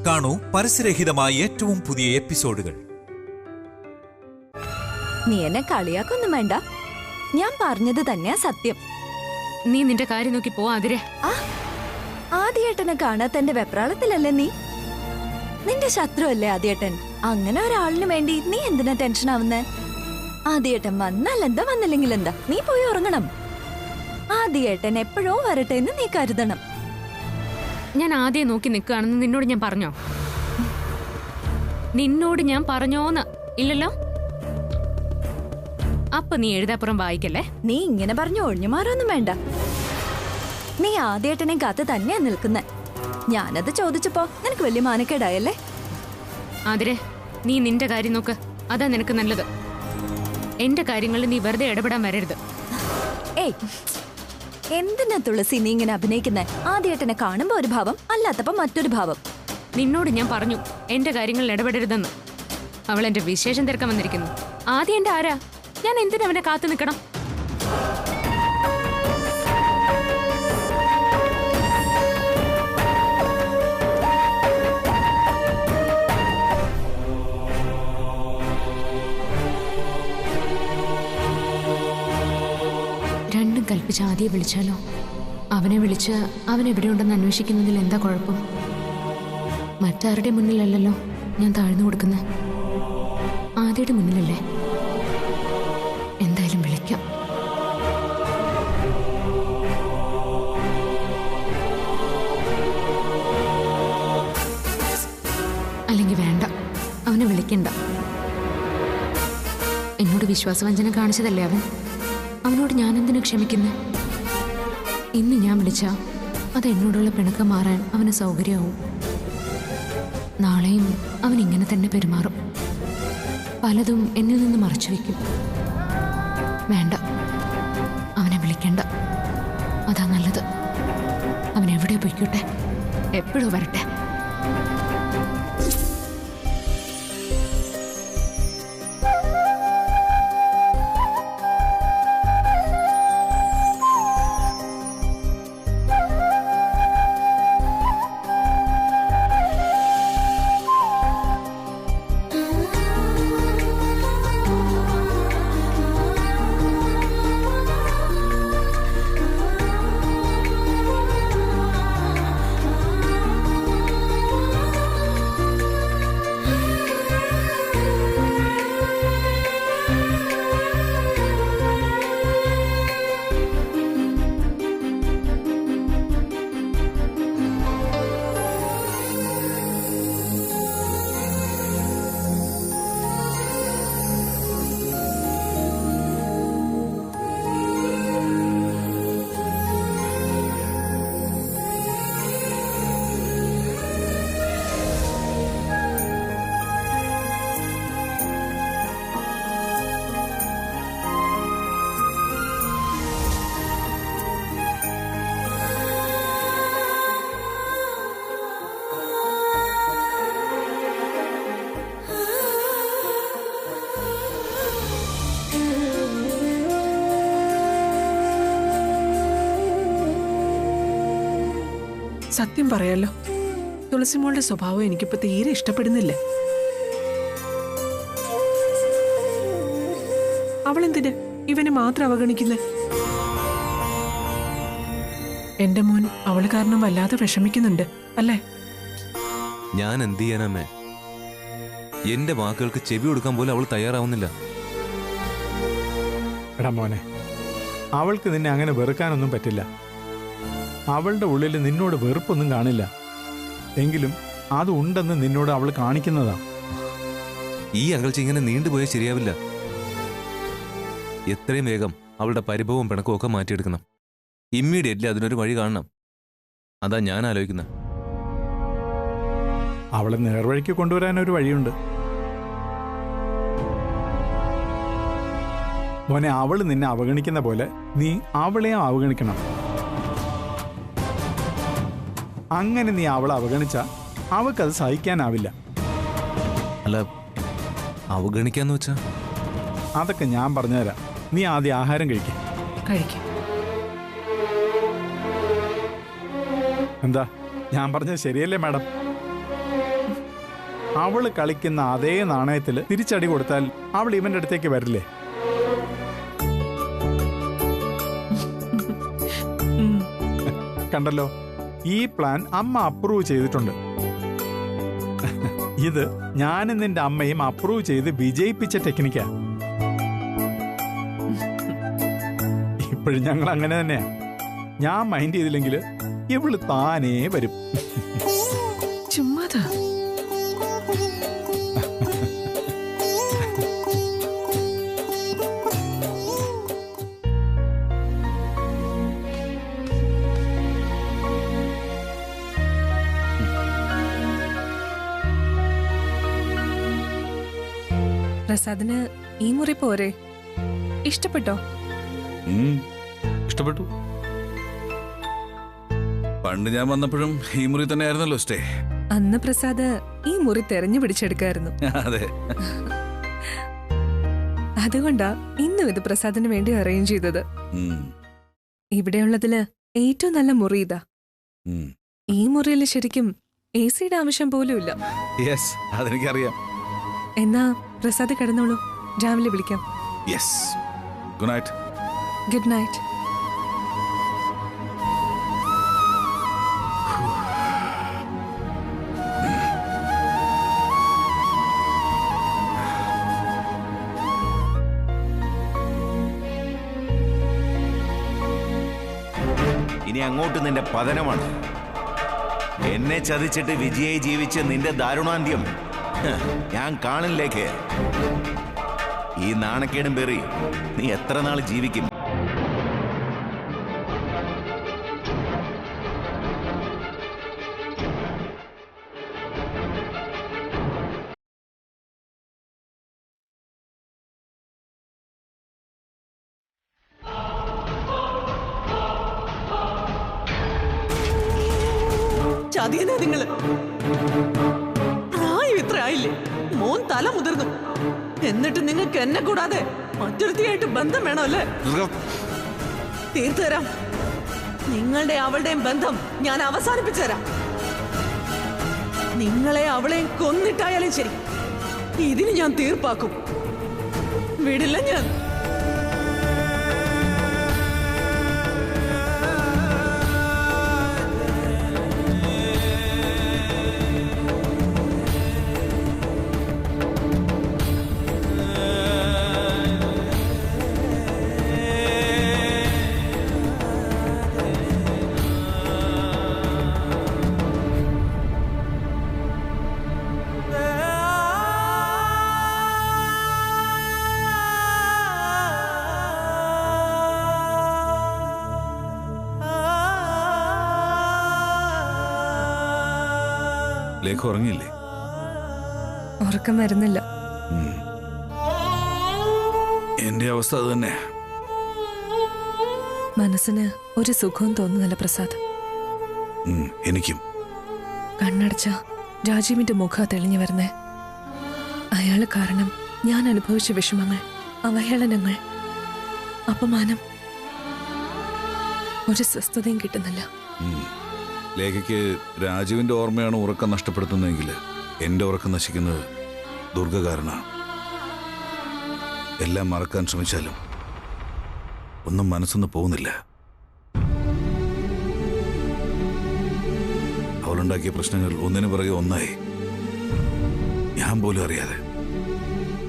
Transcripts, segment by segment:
കാണൂ പരസ്യരഹിതമായ ഏറ്റവും പുതിയ എപ്പിസോഡുകൾ. നീ എന്നെ കളിയാക്കൊന്നും വേണ്ട, ഞാൻ പറഞ്ഞത് തന്നെയാ സത്യം. നീ നിന്റെ കാര്യം നോക്കി പോ ആതിരെ. ആദ്യേട്ടനെ കാണാത്തന്റെ വെപ്രാളത്തിലല്ലേ നീ? നിന്റെ ശത്രുവല്ലേ ആദ്യേട്ടൻ? അങ്ങനെ ഒരാളിന് വേണ്ടി നീ എന്തിനാ ടെൻഷൻ ആവുന്നേ? ആദ്യേട്ടൻ വന്നാൽ എന്താ, വന്നില്ലെങ്കിൽ എന്താ? നീ പോയി ഉറങ്ങണം. ആദ്യേട്ടൻ എപ്പോഴോ വരട്ടെ എന്ന് നീ കരുതണം. ഞാൻ ആദ്യം നോക്കി നിൽക്കുകയാണെന്ന് നിന്നോട് ഞാൻ പറഞ്ഞോ? നിന്നോട് ഞാൻ പറഞ്ഞോന്ന് ഇല്ലല്ലോ. അപ്പൊ നീ എഴുതാപ്പുറം വായിക്കല്ലേ. നീ ഇങ്ങനെ പറഞ്ഞു ഒഴിഞ്ഞു മാറൊന്നും വേണ്ട. നീ ആദ്യേട്ടനെ കാത്ത് തന്നെയാ നിൽക്കുന്നെ. ഞാനത് ചോദിച്ചപ്പോ നിനക്ക് വലിയ മാനക്കേടായല്ലേ? ആതിരെ, നീ നിന്റെ കാര്യം നോക്ക്, അതാ നിനക്ക് നല്ലത്. എന്റെ കാര്യങ്ങളിൽ നീ വെറുതെ ഇടപെടാൻ വരരുത്. ഏയ്, എന്തിനാ തുളസി നീ ഇങ്ങനെ അഭിനയിക്കുന്നെ? ആദ്യേട്ടനെ കാണുമ്പോ ഒരു ഭാവം, അല്ലാത്തപ്പോ മറ്റൊരു ഭാവം. നിന്നോട് ഞാൻ പറഞ്ഞു എന്റെ കാര്യങ്ങളിൽ ഇടപെടരുതെന്ന്. അവൾ എന്റെ വിശേഷം തിരക്കാൻ വന്നിരിക്കുന്നു. ആദ്യം എന്റെ ആരാ? ഞാൻ എന്തിനവനെ കാത്തു നിൽക്കണം? രണ്ടും കൽപ്പിച്ച് ആദ്യം വിളിച്ചാലോ? അവനെ വിളിച്ച് അവൻ എവിടെയുണ്ടെന്ന് അന്വേഷിക്കുന്നതിൽ എന്താ കുഴപ്പം? മറ്റാരുടെ മുന്നിലല്ലല്ലോ ഞാൻ താഴ്ന്നു കൊടുക്കുന്നത്, ആദ്യയുടെ മുന്നിലല്ലേ. എന്തായാലും വിളിക്കാം. അല്ലെങ്കിൽ വേണ്ട, അവനെ വിളിക്കണ്ട. എന്നോട് വിശ്വാസവഞ്ചന കാണിച്ചതല്ലേ അവൻ. അവനോട് ഞാനെന്തിനു ക്ഷമിക്കുന്നേ? ഇന്ന് ഞാൻ വിളിച്ചാ അത് എന്നോടുള്ള പിണക്കം മാറാൻ അവന് സൗകര്യമാവും. നാളെയും അവൻ ഇങ്ങനെ തന്നെ പെരുമാറും. പലതും എന്നിൽ നിന്ന് മറച്ചു വയ്ക്കും. വേണ്ട, അവനെ വിളിക്കണ്ട, അതാ നല്ലത്. അവൻ എവിടെ പോയിക്കോട്ടെ, എപ്പോഴും വരട്ടെ. സത്യം പറയാലോ, തുളസിമോളുടെ സ്വഭാവം എനിക്കിപ്പോ തീരെ ഇഷ്ടപ്പെടുന്നില്ല. അവളെന്തിന് ഇവനെ മാത്രം അവഗണിക്കുന്നേ? എന്റെ മോൻ അവള് കാരണം വല്ലാതെ വിഷമിക്കുന്നുണ്ട് അല്ലേ? ഞാൻ എന്ത് ചെയ്യാനമ്മേ? എന്റെ വാക്കുകൾക്ക് ചെവി കൊടുക്കാൻ പോലും അവൾ തയ്യാറാവുന്നില്ല. എടാ മോനെ, അവൾക്ക് നിന്നെ അങ്ങനെ വെറുക്കാനൊന്നും പറ്റില്ല. അവളുടെ ഉള്ളിൽ നിന്നോട് വെറുപ്പൊന്നും കാണില്ല. എങ്കിലും അത് ഉണ്ടെന്ന് നിന്നോട് അവൾ കാണിക്കുന്നതാ. ഈ അകൽച്ച ഇങ്ങനെ നീണ്ടുപോയാൽ ശരിയാവില്ല. എത്രയും വേഗം അവളുടെ പരിഭവവും പിണക്കവും ഒക്കെ മാറ്റിയെടുക്കണം. ഇമ്മീഡിയറ്റ്ലി അതിനൊരു വഴി കാണണം. അതാ ഞാൻ ആലോചിക്കുന്നത്. അവളെ നേർവഴിക്ക് കൊണ്ടുവരാനൊരു വഴിയുണ്ട് മോനെ. അവൾ നിന്നെ അവഗണിക്കുന്ന പോലെ നീ അവളെയും അവഗണിക്കണം. അങ്ങനെ നീ അവളെ അവഗണിച്ച അവൾക്കത് സഹിക്കാനാവില്ല. അല്ല, അവഗണിക്കാന്ന് വെച്ചാ? അതൊക്കെ ഞാൻ പറഞ്ഞുതരാം. നീ ആദ്യം ആഹാരം കഴിക്ക. എന്താ ഞാൻ പറഞ്ഞത് ശരിയല്ലേ മാഡം? അവള് കളിക്കുന്ന അതേ നാണയത്തിൽ തിരിച്ചടി കൊടുത്താൽ അവൾ ഇവന്റെ അടുത്തേക്ക് വരില്ലേ? കണ്ടല്ലോ, ഈ പ്ലാൻ അമ്മ അപ്രൂവ് ചെയ്തിട്ടുണ്ട്. ഇത് ഞാനും നിന്റെ അമ്മയും അപ്രൂവ് ചെയ്ത് വിജയിപ്പിച്ച ടെക്നിക്കാ. ഇപ്പോഴും ഞങ്ങൾ അങ്ങനെ തന്നെയാ. ഞാൻ മൈൻഡ് ചെയ്തില്ലെങ്കിൽ ഇവള് താനേ വരും. ചുമ്മാതാ. പ്രസാദിന് ഈ മുറി പോരെ? ഇഷ്ടപ്പെട്ടോ? ഇഷ്ടപ്പെട്ടു. പണ്ട് ഞാൻ വന്നപ്പോഴും ഈ മുറി തന്നെ ആയിരുന്നല്ലോ സ്റ്റേ. അന്ന് പ്രസാദ് ഈ മുറി തെരഞ്ഞു പിടിച്ചെടുക്കായിരുന്നു. അതെ, അതുകൊണ്ടാ ഇന്നും ഇത് പ്രസാദിന് വേണ്ടി അറേഞ്ച് ചെയ്തത്. ഇവിടെയുള്ളതില് ഏറ്റവും നല്ല മുറി ഇതാ. ഈ മുറിയിൽ ശരിക്കും AC ആവശ്യം പോലും ഇല്ല. യെസ്, അതെനിക്കറിയാം. എന്നാ പ്രസാദ് കിടന്നോളൂ, രാവിലെ വിളിക്കാം. Yes, good night. Good night. ഇനി അങ്ങോട്ട് നിന്റെ പതനമാണ്. എന്നെ ചതിച്ചിട്ട് വിജയായി ജീവിച്ച് നിന്റെ ദാരുണാന്ത്യം ഞാൻ കാണില്ലേക്ക്. ഈ നാണക്കേടും പേറി നീ എത്ര നാൾ ജീവിക്കും? ചതിയനാ നിങ്ങള്. പ്രായം ഇത്ര ആയില്ലേ? മോൻ തല മുതിർന്നു. എന്നിട്ട് നിങ്ങൾക്ക് എന്നെ കൂടാതെ മറ്റൊരുത്തിയായിട്ട് ബന്ധം വേണോ അല്ലേ? തീർത്തു തരാം. നിങ്ങളുടെ അവളുടെയും ബന്ധം ഞാൻ അവസാനിപ്പിച്ചു തരാം. നിങ്ങളെ അവളെയും കൊന്നിട്ടായാലും ശരി, ഇതിന് ഞാൻ തീർപ്പാക്കും. വിടില്ല ഞാൻ. ലേഖ ഉറങ്ങിയില്ലേ? ഉറക്കം വരുന്നില്ല. എന്റെ അവസ്ഥ അത് തന്നെ. മനസ്സിന് ഒരു സുഖവും തോന്നുന്നില്ല പ്രസാദ്. എനിക്കും. കണ്ണടച്ച രാജീവിന്റെ മുഖം തെളിഞ്ഞു വരുന്നേ. അയാള് കാരണം ഞാൻ അനുഭവിച്ച വിഷമങ്ങൾ, അവഹേളനങ്ങൾ, അപമാനം, ഒരു സ്വസ്ഥതയും കിട്ടുന്നില്ല. ലേഖയ്ക്ക് രാജുവിന്റെ ഓർമ്മയാണ് ഉറക്കം നഷ്ടപ്പെടുത്തുന്നതെങ്കിൽ എന്റെ ഉറക്കം നശിക്കുന്നത് ദുർഗ കാരണമാണ്. എല്ലാം മറക്കാൻ ശ്രമിച്ചാലും ഒന്നും മനസ്സൊന്ന് പോകുന്നില്ല. അവളുണ്ടാക്കിയ പ്രശ്നങ്ങൾ ഒന്നിനു പിറകെ ഒന്നായി ഞാൻ പോലും അറിയാതെ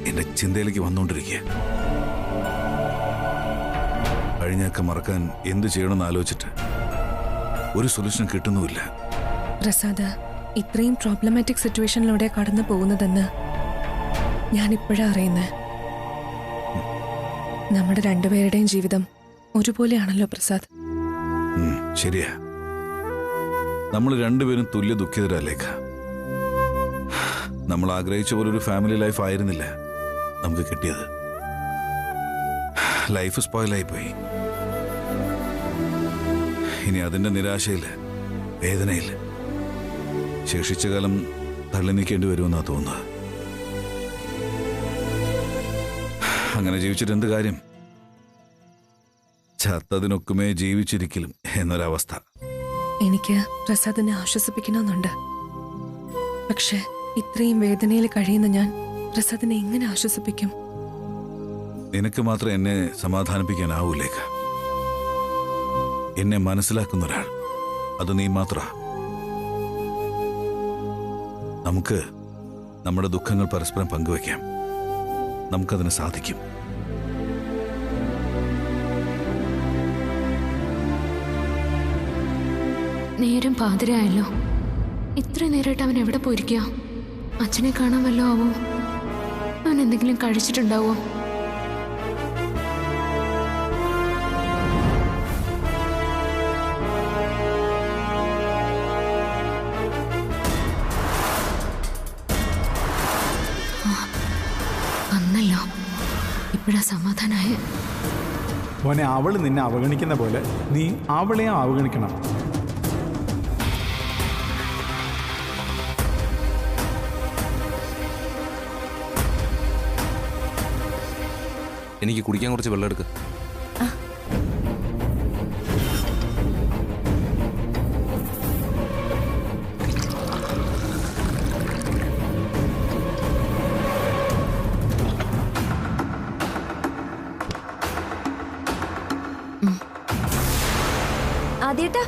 എന്റെ ചിന്തയിലേക്ക് വന്നുകൊണ്ടിരിക്കുക. കഴിഞ്ഞൊക്കെ മറക്കാൻ എന്തു ചെയ്യണമെന്ന് ആലോചിച്ചിട്ട് ഒരു സൊല്യൂഷൻ കിട്ടുന്നുമില്ല. പ്രസാദ് ഇത്രയും പ്രോബ്ലമാറ്റിക് സിറ്റുവേഷനിലൂടെ കടന്നു പോകുന്നതെന്ന് ഞാൻ ഇപ്പോഴാ അറിയുന്നത്. നമ്മുടെ രണ്ടുപേരുടെയും ജീവിതം ഒരുപോലെയാണല്ലോ പ്രസാദ്. ശരിയാ, നമ്മൾ രണ്ടുപേരും തുല്യ ദുഃഖിതരാ ലേഖ. നമ്മൾ ആഗ്രഹിച്ച പോലെ ഒരു ഫാമിലി ലൈഫ് ആയിരുന്നില്ല നമുക്ക് കിട്ടിയത്. ലൈഫ് സ്പോയിലായിപ്പോയി. ഇനി അതിന്റെ നിരാശയില്ല, വേദനയില്ല, ശേഷിച്ച കാലം തള്ളി നീക്കേണ്ടി വരുമെന്നാ തോന്നുന്നത്. അങ്ങനെ ജീവിച്ചിട്ട് എന്ത് കാര്യം? ചത്തതിനൊക്കുമേ ജീവിച്ചിരിക്കലും എന്നൊരവസ്ഥ. എനിക്ക് പ്രസാദിനെ ആശ്വസിപ്പിക്കണമെന്നുണ്ട്. പക്ഷെ ഇത്രയും വേദനയിൽ കഴിയുന്ന ഞാൻ പ്രസാദിനെ എങ്ങനെ ആശ്വസിപ്പിക്കും? നിനക്ക് മാത്രം എന്നെ സമാധാനിപ്പിക്കാനാവൂലേക്ക. എന്നെ മനസ്സിലാക്കുന്ന ഒരാൾ അത് നീ മാത്ര. നമുക്ക് നമ്മുടെ ദുഃഖങ്ങൾ പരസ്പരം പങ്കുവയ്ക്കാം. നമുക്കതിന് സാധിക്കും. നേരം പാതിരായല്ലോ. ഇത്ര നേരമായിട്ട് അവൻ എവിടെ പോയിരിക്കുക? അച്ഛനെ കാണാൻ വല്ലോ ആവോ? അവൻ എന്തെങ്കിലും കഴിച്ചിട്ടുണ്ടാവോ? വന്നല്ലോ. ഇപ്പഴാ സമാധാനായ. മോനെ, അവള് നിന്നെ അവഗണിക്കുന്ന പോലെ നീ അവളെയും അവഗണിക്കണം. എനിക്ക് കുടിക്കാൻ കുറച്ച് വെള്ളം എടുക്ക്. ആദ്യേട്ടാ,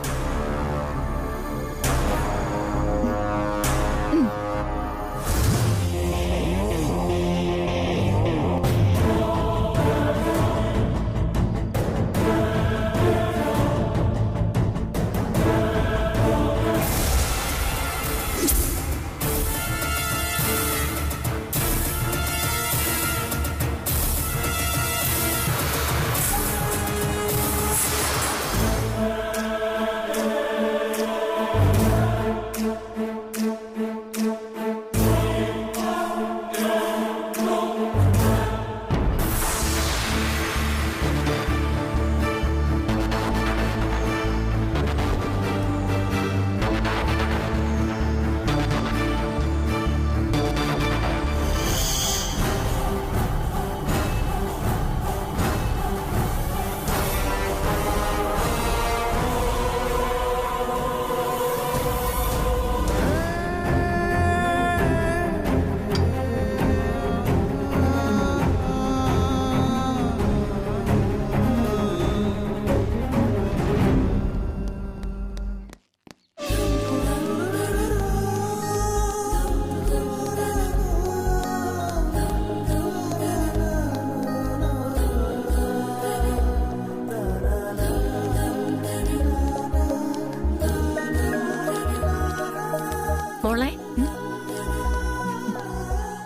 മോളെ,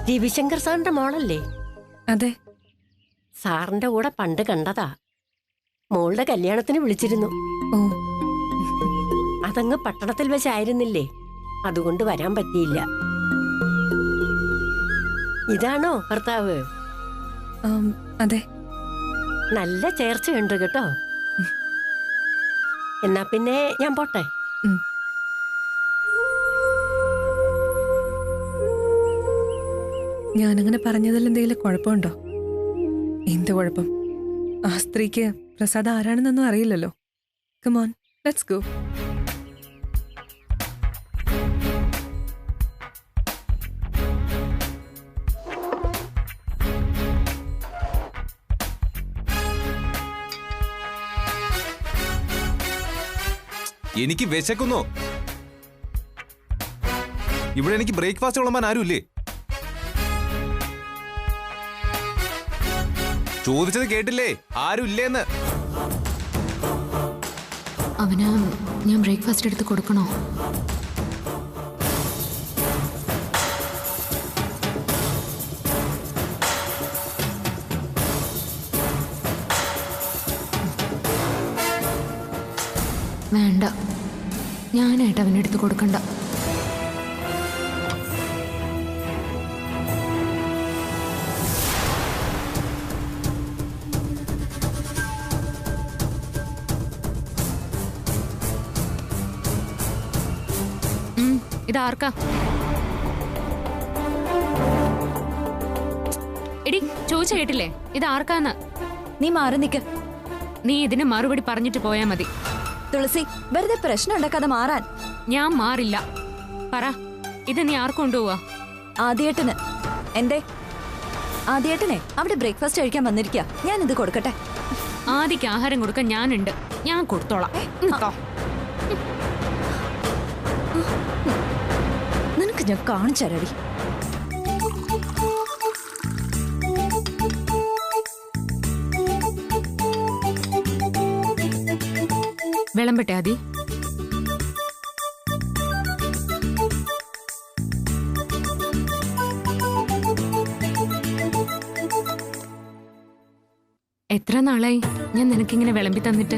രവിശങ്കർ സാറിന്റെ മോളല്ലേ? അതെ. സാറിന്റെ കൂടെ പണ്ട് കണ്ടതാ. മോളുടെ കല്യാണത്തിന് വിളിച്ചിരുന്നു. ഓ, അതങ്ങ് പട്ടണത്തിൽ വെച്ചായിരുന്നില്ലേ, അതുകൊണ്ട് വരാൻ പറ്റിയില്ല. ഇതാണോ ഭർത്താവ്? അതെ. നല്ല ചേർച്ചയുണ്ട് കേട്ടോ. എന്നാ പിന്നെ ഞാൻ പോട്ടെ. ഞാനങ്ങനെ പറഞ്ഞതിൽ എന്തെങ്കിലും കുഴപ്പമുണ്ടോ? എന്ത് കുഴപ്പം? ആ സ്ത്രീക്ക് പ്രസാദ് ആരാണെന്നൊന്നും അറിയില്ലല്ലോ. Come on, let's go. എനിക്ക് വിശക്കുന്നു. ഇവിടെ എനിക്ക് ബ്രേക്ക്ഫാസ്റ്റ് വിളമ്പാൻ ആരുമില്ലേ? ചോദിച്ചത് കേട്ടില്ലേ? ആരും ഇല്ലേന്ന്. അവന് ഞാൻ ബ്രേക്ക്ഫാസ്റ്റ് എടുത്ത് കൊടുക്കണോ? വേണ്ട, ഞാനായിട്ട് അവനെടുത്ത് കൊടുക്കണ്ട. ഇതാർക്കാ? എടി, ചോദിച്ച കേട്ടില്ലേ? ഇതാർക്കാന്ന്? നീ മാറി നിക്ക്. നീ ഇതിന് മറുപടി പറഞ്ഞിട്ട് പോയാ മതി. തുളസി, വെറുതെ പ്രശ്നം ഉണ്ടാക്കാതെ മാറാൻ. ഞാൻ മാറില്ല. പറ, ഇത് നീ ആർക്ക് കൊണ്ടുപോവാ? ആദ്യേട്ടന്. എന്തേ ആദ്യേട്ടനെ അവിടെ ബ്രേക്ക്ഫാസ്റ്റ് കഴിക്കാൻ വന്നിരിക്കുക. ഞാനിത് കൊടുക്കട്ടെ. ആദിക്ക് ആഹാരം കൊടുക്കാൻ ഞാനുണ്ട്, ഞാൻ കൊടുത്തോളാം. കേട്ടോ? നിനക്ക് ഞാൻ കാണിച്ചരടി. വിളമ്പട്ടെ ആദി? എത്ര നാളായി ഞാൻ നിനക്കിങ്ങനെ വിളമ്പി തന്നിട്ട്?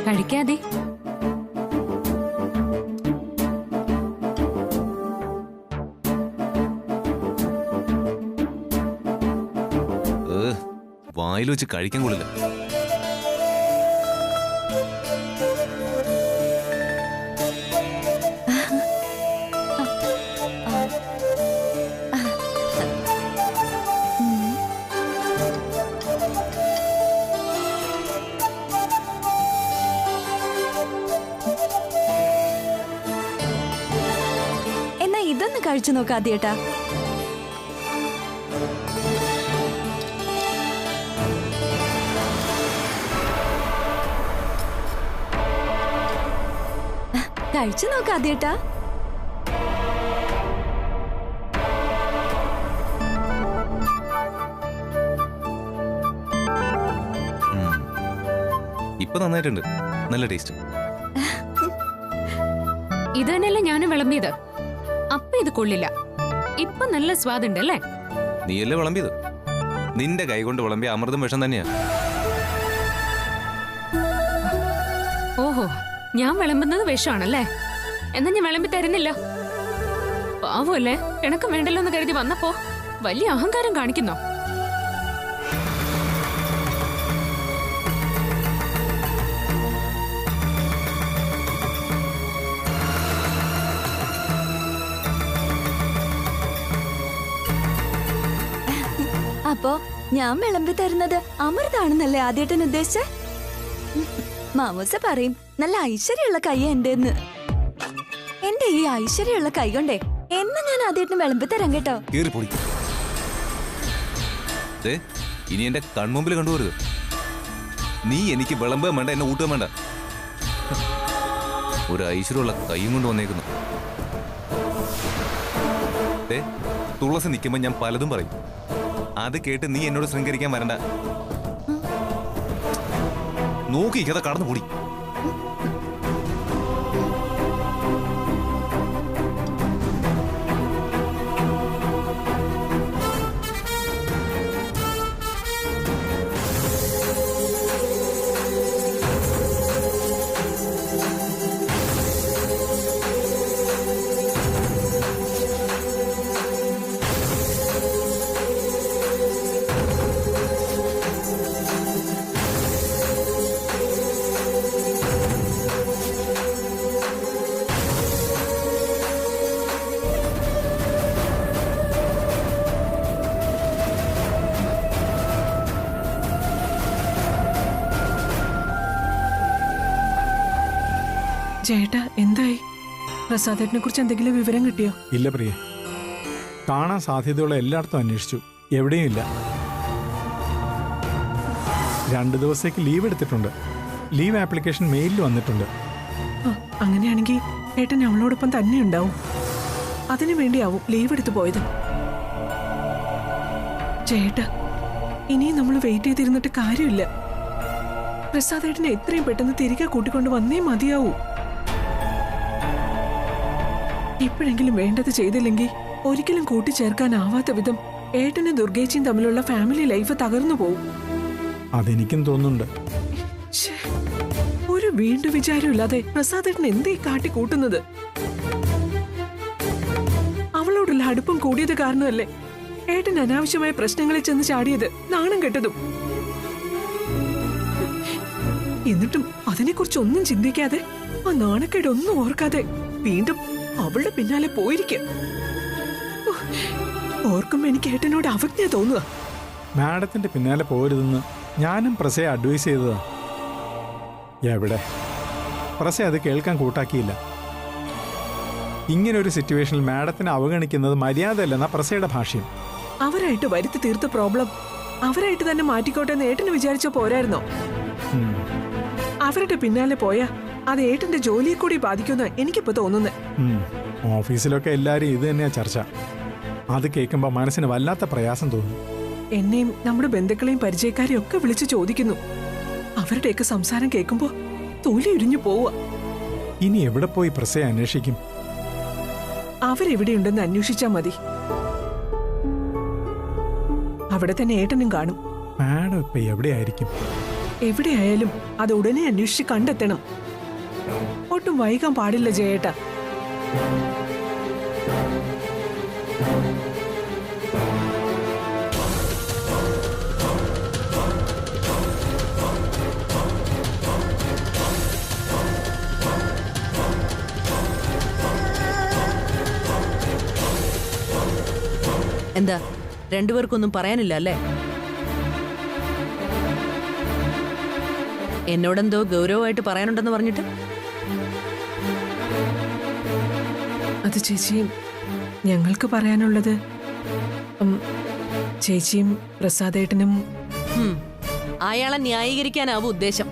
കഴിക്കാതെ. വായിൽ വെച്ച് കഴിക്കാൻ കൊള്ളില്ല. എന്നാ ഇതൊന്ന് കഴിച്ചു നോക്കാദ്യേട്ടാ. കഴിച്ചു നോക്കാദ്യേട്ടാ. ഇപ്പൊ നന്നായിട്ടുണ്ട്, നല്ല ടേസ്റ്റ്. ഇത് തന്നെയല്ലേ ഞാനും വിളമ്പിയത്. അപ്പൊ ഇത് കൊള്ളില്ല. ഇപ്പൊ നല്ല സ്വാദുണ്ട് അല്ലേ? നീയല്ലേ വിളമ്പിയത്? നിന്റെ കൈ കൊണ്ട് വിളമ്പിയ അമൃതം വിഷം തന്നെയാ. ഓഹോ, ഞാൻ വിളമ്പുന്നത് വിഷമാണല്ലേ? എന്നാ ഞാൻ വിളമ്പി തരുന്നില്ല. പാവല്ലേ, എനക്ക് വേണ്ടല്ലോ എന്ന് കരുതി വന്നപ്പോ വലിയ അഹങ്കാരം കാണിക്കുന്നോ? അപ്പോ ഞാൻ വിളമ്പി തരുന്നത് അമൃതാണെന്നല്ലേ ആദ്യേട്ടൻ ഉദ്ദേശിച്ച? മാമൂസ പറയും നല്ല ഐശ്വര്യമുള്ള കൈ എന്റെന്ന്. എന്റെ ഈ ഐശ്വര്യമുള്ള കൈ കൊണ്ടേ എന്ന് ഞാൻ ആദ്യേട്ടന് വിളമ്പി തരാം കേട്ടോ. ഇനി എന്റെ കൺമുമ്പിൽ കണ്ടുപോരുത്. നീ എനിക്ക് വിളമ്പുക വേണ്ട, എന്നെ ഊട്ടുക വേണ്ട. ഒരു ഐശ്വര്യമുള്ള കൈയും കൊണ്ട് വന്നേക്കുന്നു. തുളസി നിൽക്കുമ്പോ ഞാൻ പലതും പറയും. അത് കേട്ട് നീ എന്നോട് ശൃംഗരിക്കാൻ വരണ്ട. നോക്കി കഥ കടന്നു കൂടി. ചേട്ടാ എന്തായി? പ്രസാദേട്ടനെ കുറിച്ച് എന്തെങ്കിലും വിവരം കിട്ടിയോ? ഇല്ല പ്രിയ, കാണാൻ സാധ്യതയുള്ള എല്ലായിടത്തും അന്വേഷിച്ചു, എവിടെയും ഇല്ല. 2 ദിവസത്തേക്ക് ലീവ് എടുത്തിട്ടുണ്ട്. ലീവ് ആപ്ലിക്കേഷൻ മെയിലിൽ വന്നിട്ടുണ്ട്. അങ്ങനെയാണെങ്കിൽ ഏട്ടൻ അവളോടൊപ്പം തന്നെ ഉണ്ടാവും. അതിനു വേണ്ടിയാവും ലീവ് എടുത്തു പോയത്. ചേട്ടാ, ഇനിയും നമ്മൾ വെയിറ്റ് ചെയ്തിരുന്നിട്ട് കാര്യമില്ല. പ്രസാദേട്ടനെ എത്രയും പെട്ടെന്ന് തിരികെ കൂട്ടിക്കൊണ്ട് വന്നേ മതിയാവൂ. ഇപ്പോഴെങ്കിലും വേണ്ടത് ചെയ്തില്ലെങ്കിൽ ഒരിക്കലും കൂട്ടിച്ചേർക്കാനാവാത്ത വിധം ഏട്ടനും ദുർഗേച്ചിയും തമ്മിലുള്ള ഫാമിലി ലൈഫ് തകർന്നു പോവും. അതെനിക്കും തോന്നുന്നുണ്ട്. ഒരു വീണ്ടും വിചാരമില്ലാതെ പ്രസാദേട്ടൻ എന്തേ കാട്ടി കൂട്ടുന്നത്? അവളോടുള്ള അടുപ്പം കൂടിയത് കാരണമല്ലേ ഏട്ടൻ അനാവശ്യമായ പ്രശ്നങ്ങളിൽ ചെന്ന് ചാടിയത്, നാണം കെട്ടതും. എന്നിട്ടും അതിനെക്കുറിച്ച് ഒന്നും ചിന്തിക്കാതെ, ആ നാണക്കേടൊന്നും ഓർക്കാതെ വീണ്ടും അവളുടെ പിന്നാലെ പോയിരിക്കും. ഓർക്കുമ്പോ എനിക്ക് ഏട്ടനോട് അവജ്ഞ തോന്നുക. മാഡത്തിന്റെ പിന്നാലെ പോരുതെന്ന് ഞാനും പ്രസയെ അഡ്വൈസ് ചെയ്തതാ. എവിടെ പ്രസ അത് കേൾക്കാൻ കൂട്ടാക്കിയില്ല. ഇങ്ങനൊരു സിറ്റുവേഷനിൽ മാഡത്തിനെ അവഗണിക്കുന്നത് മര്യാദയല്ലെന്ന പ്രസയുടെ ഭാഷ്യം. അവരായിട്ട് വരുത്തി തീർത്ത പ്രോബ്ലം അവരായിട്ട് തന്നെ മാറ്റിക്കോട്ടെ എന്ന് ഏട്ടന് വിചാരിച്ച പോരായിരുന്നോ? അവരുടെ പിന്നാലെ പോയാ അത് ഏട്ടന്റെ ജോലിയെ കൂടി ബാധിക്കുമെന്ന് എനിക്കിപ്പോ തോന്നുന്നത്. ഓഫീസിലൊക്കെ എല്ലാരും ഇത് തന്നെയാ ചർച്ച. അത് കേൾക്കുമ്പോ മനസ്സിന് വല്ലാത്ത പ്രയാസം തോന്നും. എന്നെയും നമ്മുടെ ബന്ധുക്കളെയും പരിചയക്കാരെയും ഒക്കെ വിളിച്ചു ചോദിക്കുന്നു. അവരുടെയൊക്കെ സംസാരം കേൾക്കുമ്പോ തൊലി ഉരിഞ്ഞു പോവുക. ഇനി എവിടെ പോയി പ്രസയെ അന്വേഷിക്കും? അവരെവിടെയുണ്ടെന്ന് അന്വേഷിച്ചാ മതി. അവിടെ തന്നെ ഏട്ടനും കാണും. മാഡം ഇപ്പൊ എവിടെയായിരിക്കും? എവിടെയായാലും അത് ഉടനെ അന്വേഷിച്ച് കണ്ടെത്തണം. ഒട്ടും വൈകാൻ പാടില്ല ജയേട്ട. എന്താ രണ്ടുപേർക്കൊന്നും പറയാനില്ല അല്ലേ? എന്നോടെന്തോ ഗൗരവമായിട്ട് പറയാനുണ്ടെന്ന് പറഞ്ഞിട്ട്? അത് ചേച്ചി, ഞങ്ങൾക്ക് പറയാനുള്ളത് ചേച്ചിയും പ്രസാദേട്ടനും. അയാളെ ന്യായീകരിക്കാനാവും ഉദ്ദേശം.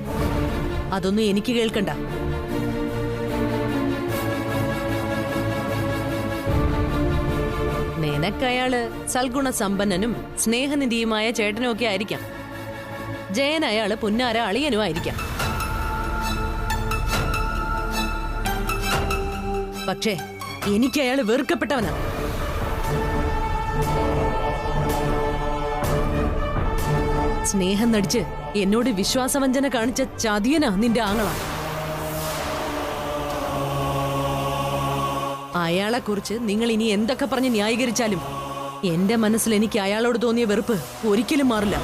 അതൊന്നും എനിക്ക് കേൾക്കണ്ട. നിനക്കയാള് സൽഗുണ സമ്പന്നനും സ്നേഹനിധിയുമായ ചേട്ടനും ഒക്കെ ആയിരിക്കാം. ജയൻ അയാള് പുന്നാര അളിയനും ആയിരിക്കാം. പക്ഷേ എനിക്കയാള് വെറുക്കപ്പെട്ടവനാ. സ്നേഹം നടിച്ച് എന്നോട് വിശ്വാസവഞ്ചന കാണിച്ച ചതിയനാ നിന്റെ ആങ്ങള. അയാളെ കുറിച്ച് നിങ്ങൾ ഇനി എന്തൊക്കെ പറഞ്ഞ് ന്യായീകരിച്ചാലും എന്റെ മനസ്സിൽ എനിക്ക് അയാളോട് തോന്നിയ വെറുപ്പ് ഒരിക്കലും മാറില്ല.